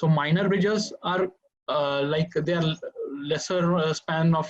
So minor bridges are like they are lesser span of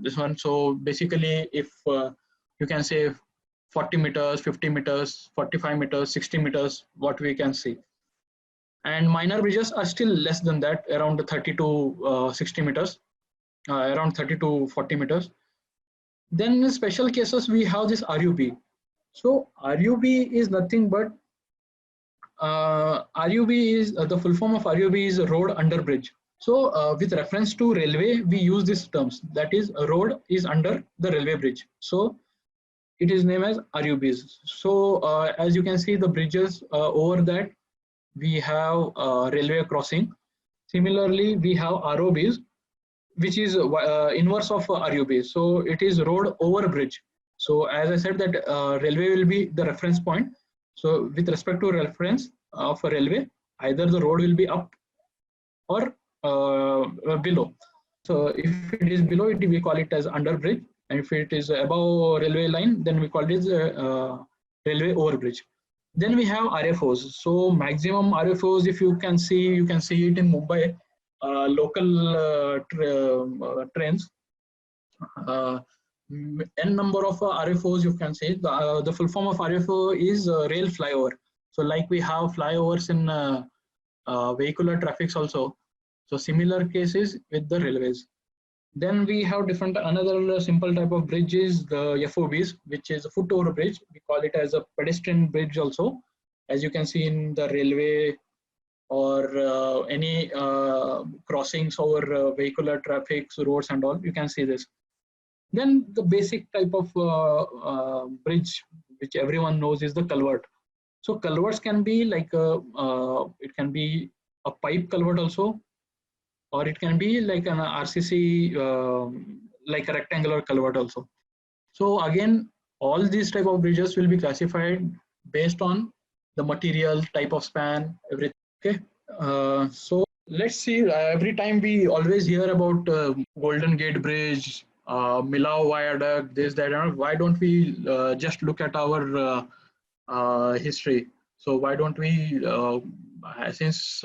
this one. So basically, if you can say 40 meters, 50 meters, 45 meters, 60 meters, what we can see. And minor bridges are still less than that, around 30 to 60 meters, around 30 to 40 meters. Then in special cases, we have this RUB. So RUB is nothing but RUB is the full form of RUB is road under bridge. So with reference to railway, we use these terms. That is, a road is under the railway bridge. So it is named as RUBs. So as you can see, the bridges over that we have railway crossing. Similarly, we have ROBs, which is inverse of RUB. So it is road over bridge. So as I said that railway will be the reference point. So with respect to reference of a railway, either the road will be up or below. So if it is below it, we call it as under bridge. And if it is above railway line, then we call it as railway over bridge. Then we have RFOs. So maximum RFOs, if you can see it in Mumbai. Local trains, n number of RFOs you can say. The full form of RFO is rail flyover. So like we have flyovers in vehicular traffics also. So similar cases with the railways. Then we have another simple type of bridge is the FOBs, which is a foot over bridge. We call it as a pedestrian bridge also, as you can see in the railway or any crossings over vehicular traffic roads and all, you can see this. Then the basic type of bridge which everyone knows is the culvert. So culverts can be like it can be a pipe culvert also, or it can be like an RCC like a rectangular culvert also. So again, all these type of bridges will be classified based on the material, type of span, everything. Okay, so let's see. Every time we always hear about Golden Gate Bridge, Millau Viaduct, this, that, and why don't we just look at our history? So why don't we, since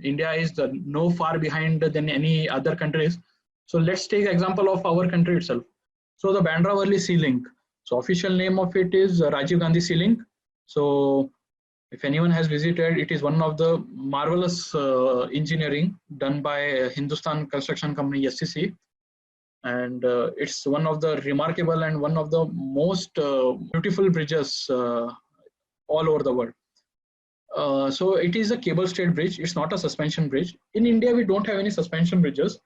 India is no far behind than any other countries, so let's take example of our country itself. So the Bandra Worli Skill-Lync. So official name of it is Rajiv Gandhi Skill-Lync. So if anyone has visited, it is one of the marvelous engineering done by Hindustan Construction Company SCC, and it's one of the remarkable and one of the most beautiful bridges all over the world. So it is a cable stayed bridge. It's not a suspension bridge. In India, we don't have any suspension bridges.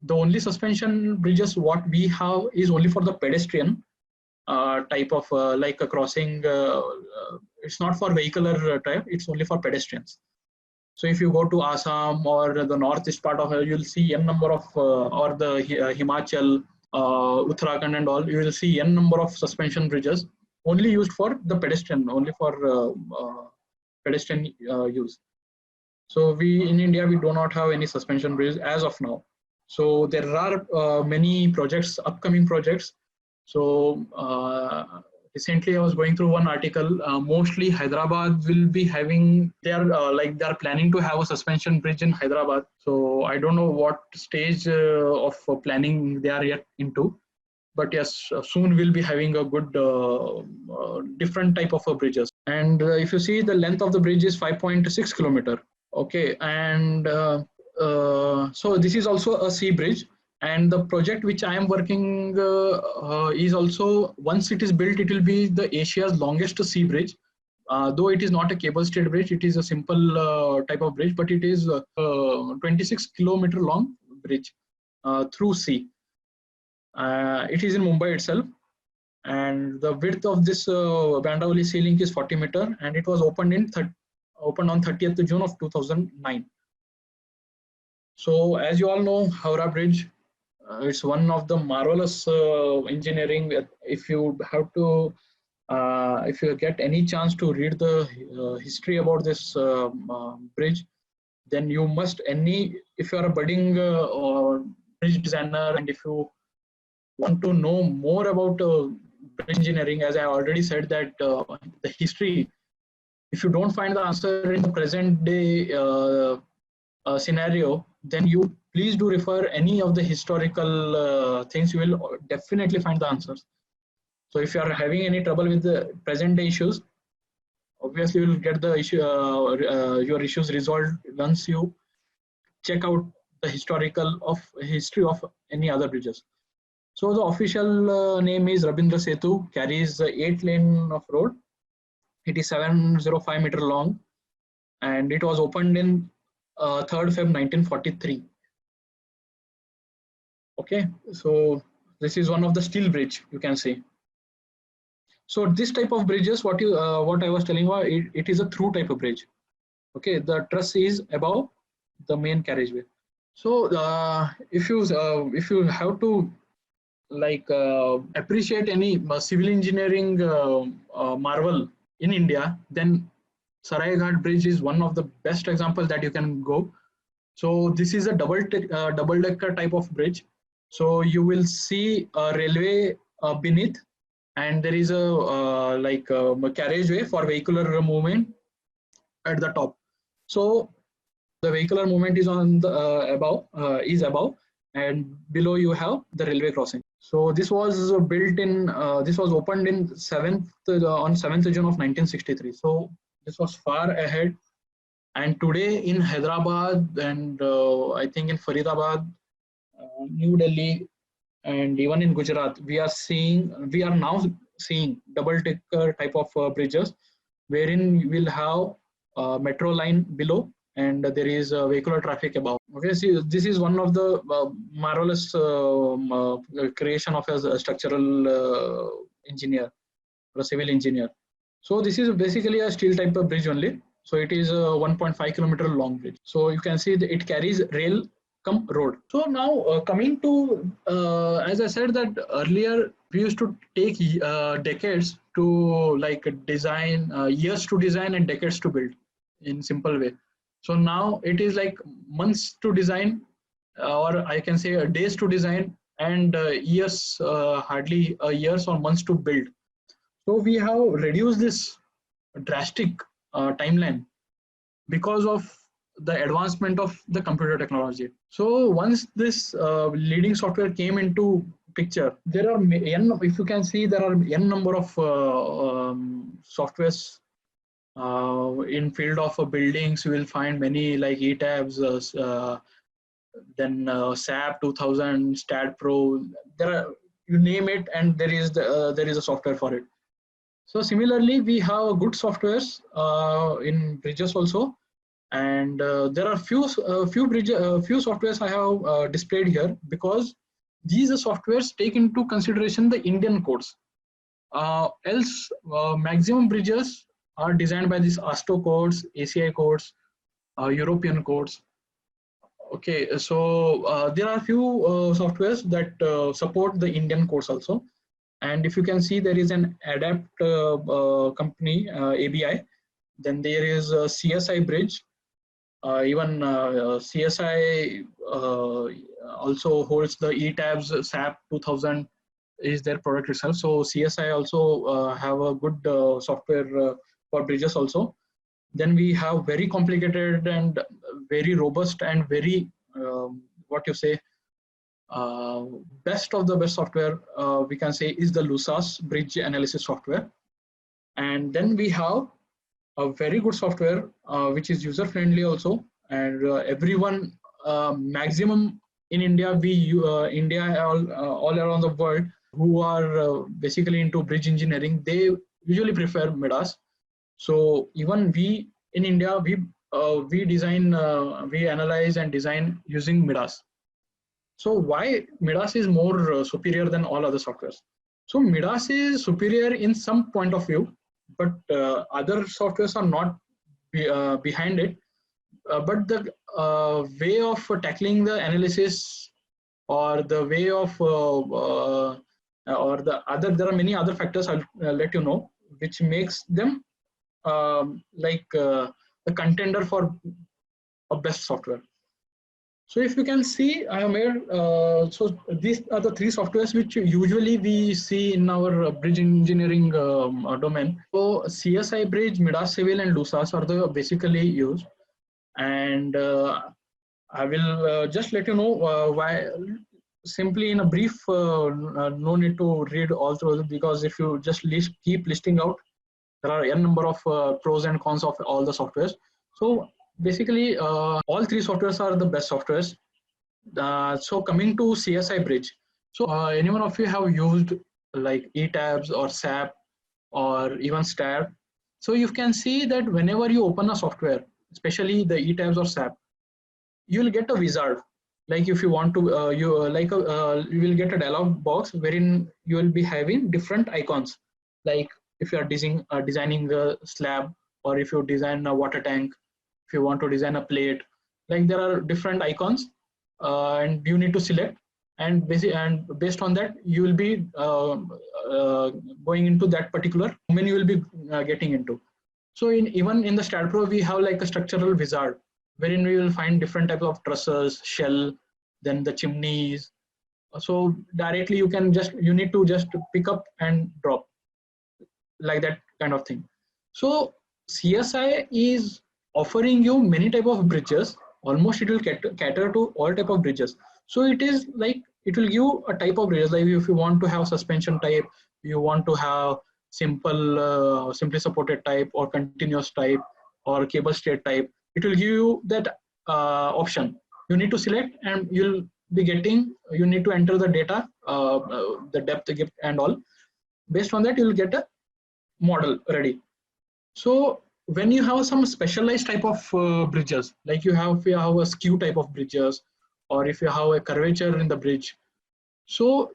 The only suspension bridges what we have is only for the pedestrian type of like a crossing. It's not for vehicular type, it's only for pedestrians. So if you go to Assam or the northeast part of it, you'll see n number of or the Himachal, Uttarakhand and all, you will see n number of suspension bridges only used for the pedestrian, only for pedestrian use. So we in India, we do not have any suspension bridges as of now. So there are many projects, upcoming projects. So recently I was going through one article. Mostly Hyderabad will be having, they are planning to have a suspension bridge in Hyderabad. So I don't know what stage of planning they are yet into, but yes, soon we'll be having a good different type of bridges. And if you see, the length of the bridge is 5.6 kilometer. Okay, and so this is also a sea bridge. And the project which I am working is also, once it is built, it will be the Asia's longest sea bridge. Though it is not a cable stayed bridge, it is a simple type of bridge, but it is a 26 kilometer long bridge through sea. It is in Mumbai itself. And the width of this Bandra Worli Skill-Lync is 40 meter, and it was opened on 30th June of 2009. So as you all know, Howrah Bridge, it's one of the marvelous engineering. If you have to, if you get any chance to read the history about this bridge, then you must, if you are a budding bridge designer, and if you want to know more about bridge engineering, as I already said that the history if you don't find the answer in the present day scenario, then you please do refer any of the historical things. You will definitely find the answers. So if you are having any trouble with the present day issues, obviously you will get the issue, your issues resolved once you check out the history of any other bridges. So the official name is Rabindra Setu, carries 8 lane of road. It is 705 meter long, and it was opened in 3rd Feb 1943. Okay, so this is one of the steel bridge, you can see. So this type of bridges, what I was telling you, it is a through type of bridge. Okay, the truss is above the main carriageway. So if you have to like appreciate any civil engineering marvel in India, then Sarai Ghat Bridge is one of the best examples that you can go. So this is a double-decker type of bridge. So you will see a railway beneath, and there is a carriageway for vehicular movement at the top. So the vehicular movement is on the above, and below you have the railway crossing. So this was built in this was opened in on 7th June of 1963. So this was far ahead. And today in Hyderabad and I think in Faridabad, New Delhi, and even in Gujarat, we are now seeing double-decker type of bridges, wherein you will have metro line below, and there is vehicular traffic above. Okay, see, this is one of the marvelous creation of a structural engineer or a civil engineer. So this is basically a steel type of bridge only. So it is a 1.5 kilometer long bridge. So you can see that it carries rail come road. So now coming to, as I said that earlier, we used to take decades to like design, years to design and decades to build in simple way. So now it is like months to design, or I can say days to design, and years, hardly years or months to build. So we have reduced this drastic timeline because of the advancement of the computer technology. So once this leading software came into picture, there are if you can see, there are n number of softwares in field of buildings. You will find many like ETABS, then SAP 2000, STAT Pro. There are, you name it, and there is a software for it. So similarly, we have good softwares in bridges also, and there are few softwares I have displayed here, because these softwares take into consideration the Indian codes. Else, maximum bridges are designed by these ASTO codes, ACI codes, European codes. Okay, so there are few softwares that support the Indian codes also. And if you can see, there is an adapt company, ABI. Then there is a CSI bridge. Even CSI also holds the ETABS. SAP 2000 is their product itself. So CSI also have a good software for bridges also. Then we have very complicated and very robust and very what you say, best of the best software we can say is the LUSAS bridge analysis software. And then we have a very good software which is user friendly also, and everyone maximum in India, India all around the world who are basically into bridge engineering, they usually prefer MIDAS. So even we in India, we design, we analyze and design using MIDAS. So why MIDAS is more superior than all other softwares? So MIDAS is superior in some point of view, but other softwares are not behind it. But the way of tackling the analysis, or the way of or there are many other factors I'll let you know, which makes them like a contender for a best software. So if you can see, I have made, so these are the three softwares which usually we see in our bridge engineering domain. So CSI Bridge, MIDAS Civil and LUSAS are the basically used. And I will just let you know why, simply in a brief, no need to read all through it, because if you just keep listing out, there are n number of pros and cons of all the softwares. So basically, all three softwares are the best softwares. So coming to CSI Bridge, so anyone of you have used like eTabs or SAP or even STAB? So you can see that whenever you open a software, especially the eTabs or SAP, you will get a wizard. Like if you want to, you will get a dialog box wherein you will be having different icons. Like if you are designing a slab, or if you design a water tank, if you want to design a plate, like there are different icons, and you need to select, and based on that you will be going into that particular domain you will be getting into. So even in the StatPro we have like a structural wizard, wherein we will find different types of trusses, shell, then the chimneys. So directly you need to just pick up and drop, like that kind of thing. So CSI is offering you many type of bridges. Almost it will cater to all type of bridges. So it is like it will give a type of bridges. Like if you want to have suspension type, you want to have simply supported type, or continuous type, or cable state type, it will give you that option. You need to select, and you'll be getting, you need to enter the data, the depth and all. Based on that you will get a model ready. So when you have some specialized type of bridges, like if you have a skew type of bridges, or if you have a curvature in the bridge, so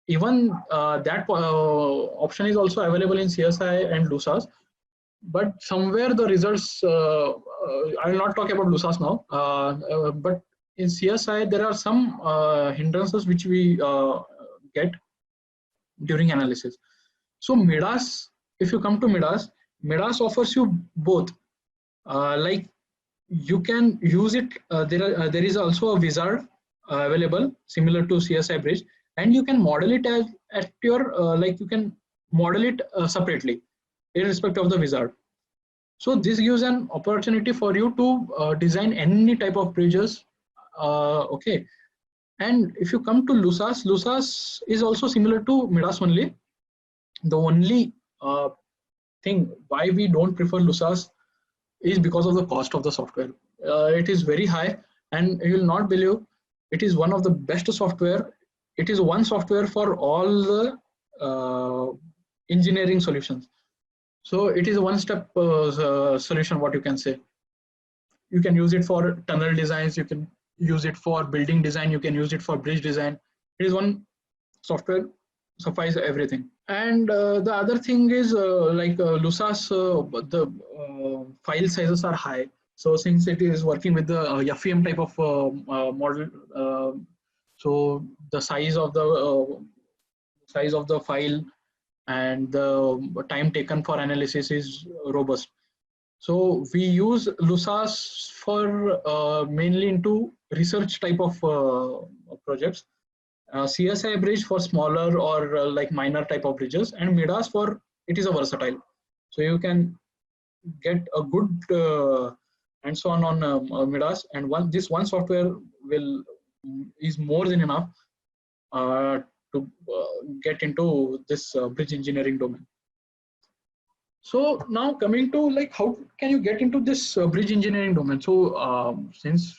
even that option is also available in CSI and LUSAS. But somewhere the results, I will not talk about LUSAS now, but in CSI there are some hindrances which we get during analysis. So MIDAS, if you come to MIDAS offers you both. Like you can use it, there is also a wizard available similar to CSI Bridge, and you can model it as at your like you can model it separately irrespective of the wizard. So this gives an opportunity for you to design any type of bridges. Okay, and if you come to LUSAS is also similar to MIDAS only. The only thing why we don't prefer LUSAS is because of the cost of the software. It is very high, and you will not believe, it is one of the best software. It is one software for all the engineering solutions. So it is a one-step solution, what you can say. You can use it for tunnel designs, you can use it for building design, you can use it for bridge design. It is one software, suffice everything. And the other thing is like LUSAS, the file sizes are high. So since it is working with the FEM type of model, so the size of the file and the time taken for analysis is robust. So we use LUSAS for mainly into research type of projects. CSI Bridge for smaller or like minor type of bridges, and MIDAS for, it is a versatile. So you can get a good hands-on on MIDAS, and this one software is more than enough to get into this bridge engineering domain. So now coming to like how can you get into this bridge engineering domain? So since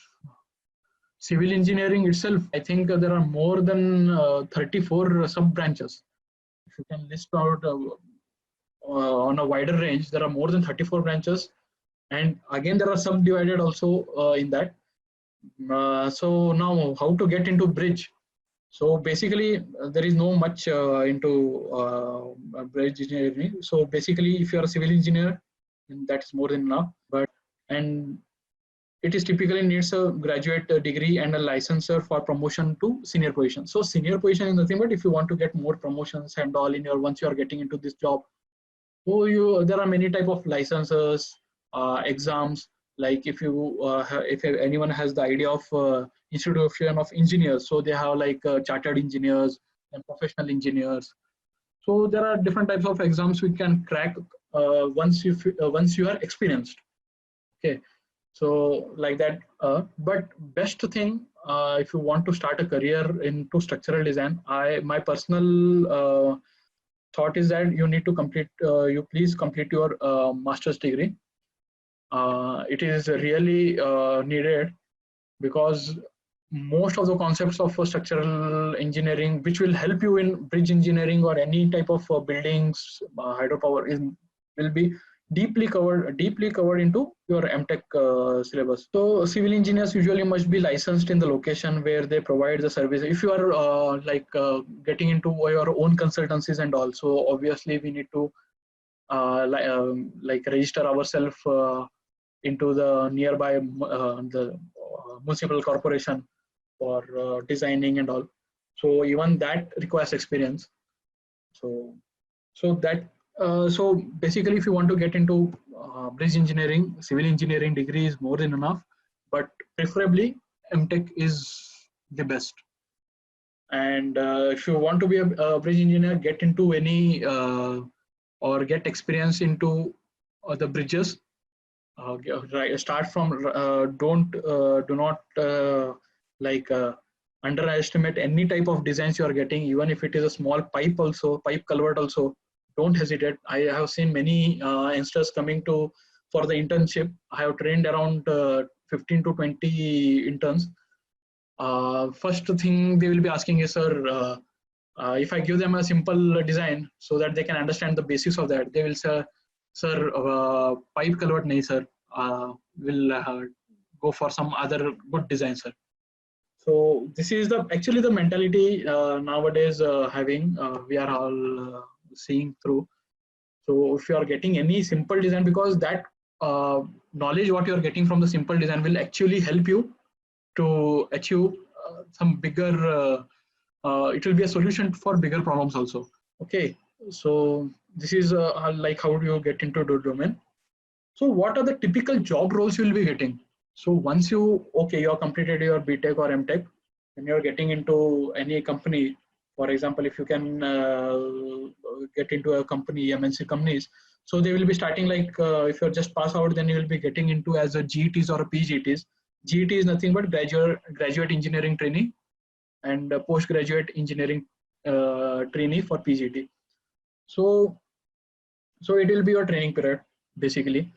civil engineering itself, I think there are more than 34 sub-branches. If you can list out on a wider range, there are more than 34 branches. And again, there are subdivided also in that. So now how to get into bridge? So basically, there is no much into bridge engineering. So basically, if you are a civil engineer, then that is more than enough. And it is typically needs a graduate degree and a licensure for promotion to senior position. So senior position is nothing but if you want to get more promotions and all in your, once you are getting into this job. So there are many type of licenses, exams. Like if you if anyone has the idea of institution of engineers, so they have like chartered engineers and professional engineers. So there are different types of exams we can crack once you are experienced. Okay, so like that. But best thing, if you want to start a career into structural design, my personal thought is that you need to complete. You please complete your master's degree. It is really needed, because most of the concepts of structural engineering, which will help you in bridge engineering or any type of buildings, hydropower, will be deeply covered into your MTech syllabus. So civil engineers usually must be licensed in the location where they provide the service. If you are getting into your own consultancies and also, obviously we need to register ourselves into the nearby the municipal corporation for designing and all. So even that requires experience. So so basically, if you want to get into bridge engineering, civil engineering degree is more than enough, but preferably MTech is the best. And if you want to be a bridge engineer, get into any or get experience into the bridges. Start from do not underestimate any type of designs you are getting, even if it is a small pipe culvert also. Don't hesitate. I have seen many youngsters coming to for the internship. I have trained around 15 to 20 interns. First thing they will be asking is, sir, if I give them a simple design so that they can understand the basics of that, they will say, sir, pipe culvert nahi sir, will go for some other good design, sir. So this is actually the mentality nowadays having, we are all seeing through. So if you are getting any simple design, because that knowledge what you are getting from the simple design will actually help you to achieve some bigger, it will be a solution for bigger problems also. Okay, so this is like how do you get into the domain. So what are the typical job roles you will be getting? So once you have completed your BTech or MTech, and you're getting into any company, for example, if you can get into a company, MNC companies, so they will be starting like if you're just pass out, then you will be getting into as a GETs or a PGTs. GET is nothing but graduate engineering trainee, and postgraduate engineering trainee for PGT. So it will be your training period basically,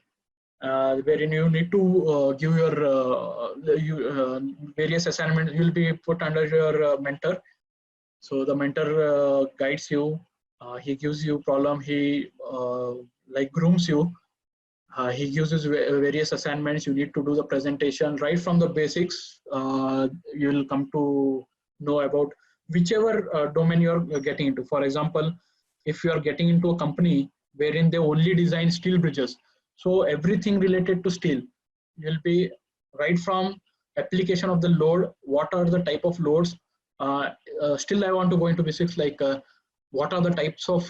wherein you need to give your various assignments. You will be put under your mentor. So the mentor guides you. He gives you problem. He grooms you. He uses various assignments. You need to do the presentation right from the basics. You will come to know about whichever domain you are getting into. For example, if you are getting into a company wherein they only design steel bridges, so everything related to steel will be right from application of the load. What are the type of loads? Still, I want to go into basics like what are the types of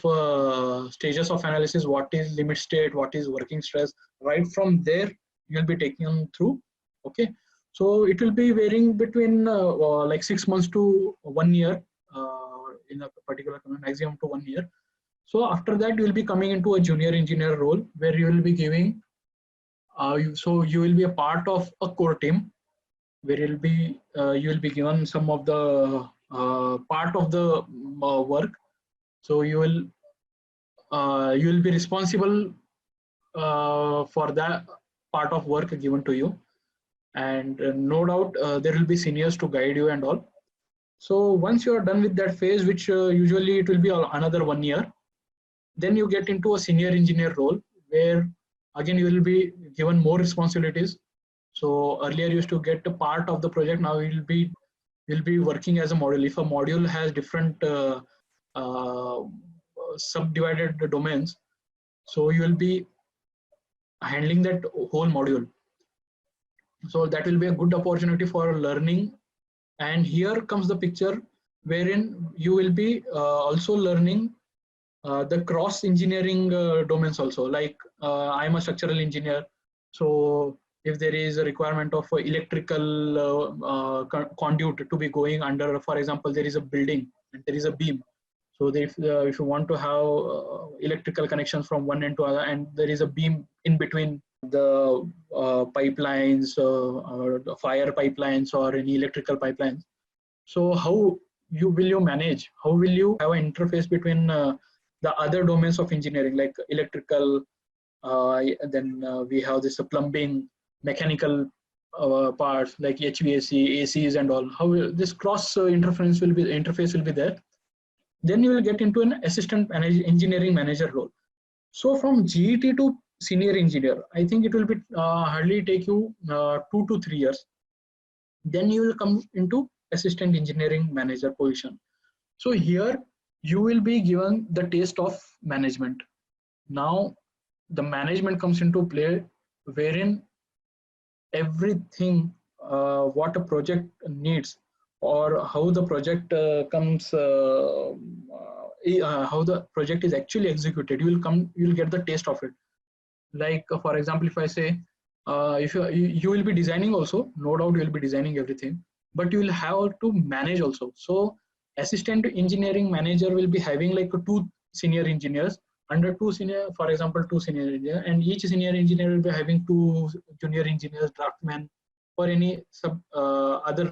stages of analysis, what is limit state, what is working stress. Right from there you'll be taking them through. Okay, so it will be varying between like 6 months to 1 year in a particular company, maximum to 1 year. So after that you will be coming into a junior engineer role, where you will be giving so you will be a part of a core team, where you will be given some of the part of the work. So you will be responsible for that part of work given to you, and no doubt there will be seniors to guide you and all. So once you are done with that phase, which usually it will be another 1 year, then you get into a senior engineer role, where again you will be given more responsibilities. So earlier you used to get a part of the project. Now you will be working as a module. If a module has different subdivided domains, so you will be handling that whole module. So that will be a good opportunity for learning. And here comes the picture, wherein you will be also learning the cross engineering domains also. Like I'm a structural engineer, so if there is a requirement of electrical conduit to be going under, for example, there is a building and there is a beam. So if you want to have electrical connections from one end to other, and there is a beam in between the pipelines, or the fire pipelines or any electrical pipelines. So how will you manage? How will you have an interface between the other domains of engineering, like electrical, then we have this plumbing, mechanical parts like HVAC, ACs and all. How will this cross interface will be there? Then you will get into an assistant engineering manager role. So from GET to senior engineer, I think it will be hardly take you 2 to 3 years. Then you will come into assistant engineering manager position. So here you will be given the taste of management. Now the management comes into play, wherein everything what a project needs, or how the project comes, how the project is actually executed, you will get the taste of it. Like for example, if I say, if you will be designing also, no doubt you will be designing everything, but you will have to manage also. So assistant engineering manager will be having like 2 senior engineers under 2 senior, for example, 2 senior engineers, and each senior engineer will be having 2 junior engineers, draftsmen, or any other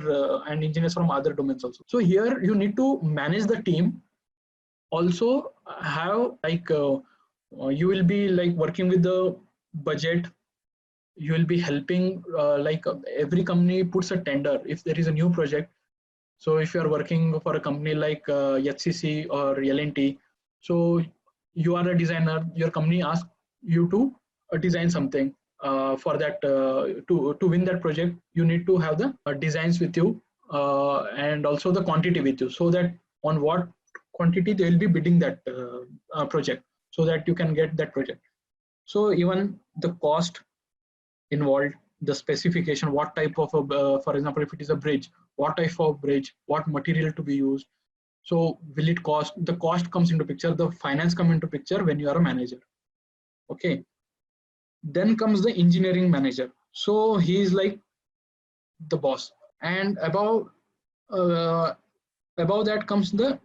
and engineers from other domains also. So here you need to manage the team. Also have like you will be like working with the budget. You will be helping like every company puts a tender if there is a new project. So if you are working for a company like HCC or L&T, so you are a designer, your company asks you to design something for that. To win that project, you need to have the designs with you and also the quantity with you, so that on what quantity they will be bidding that project, so that you can get that project. So even the cost involved, the specification, what type of for example, if it is a bridge, what type of bridge, what material to be used, so will it cost, the cost comes into picture, the finance come into picture when you are a manager. Okay, then comes the engineering manager. So he is like the boss, and above that comes the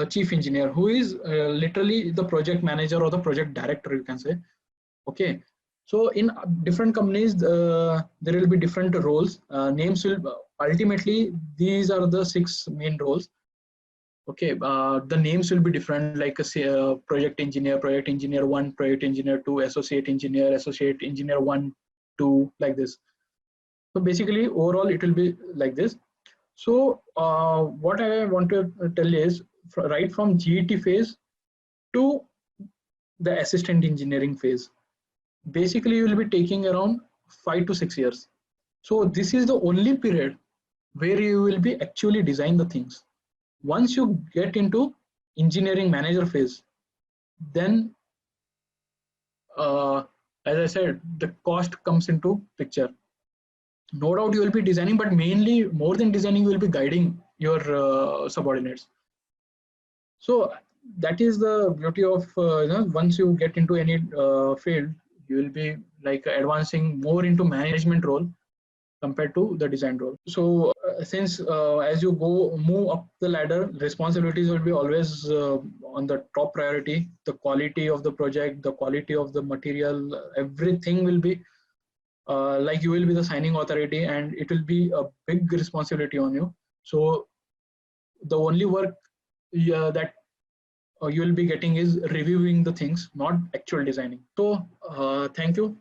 chief engineer, who is literally the project manager or the project director, you can say. Okay, so in different companies there will be different roles. Names will ultimately, these are the 6 main roles. Okay, the names will be different, like a project engineer 1, project engineer 2, associate engineer 1, 2, like this. So basically overall it will be like this. So what I want to tell is, right from GET phase to the assistant engineering phase, basically you will be taking around 5 to 6 years. So this is the only period where you will be actually design the things. Once you get into engineering manager phase, then as I said, the cost comes into picture. No doubt you will be designing, but mainly more than designing, you will be guiding your subordinates. So that is the beauty of once you get into any field, you will be like advancing more into management role compared to the design role. So since as you move up the ladder, responsibilities will be always on the top priority. The quality of the project, the quality of the material, everything will be like you will be the signing authority, and it will be a big responsibility on you. So the only work that you will be getting is reviewing the things, not actual designing. So thank you.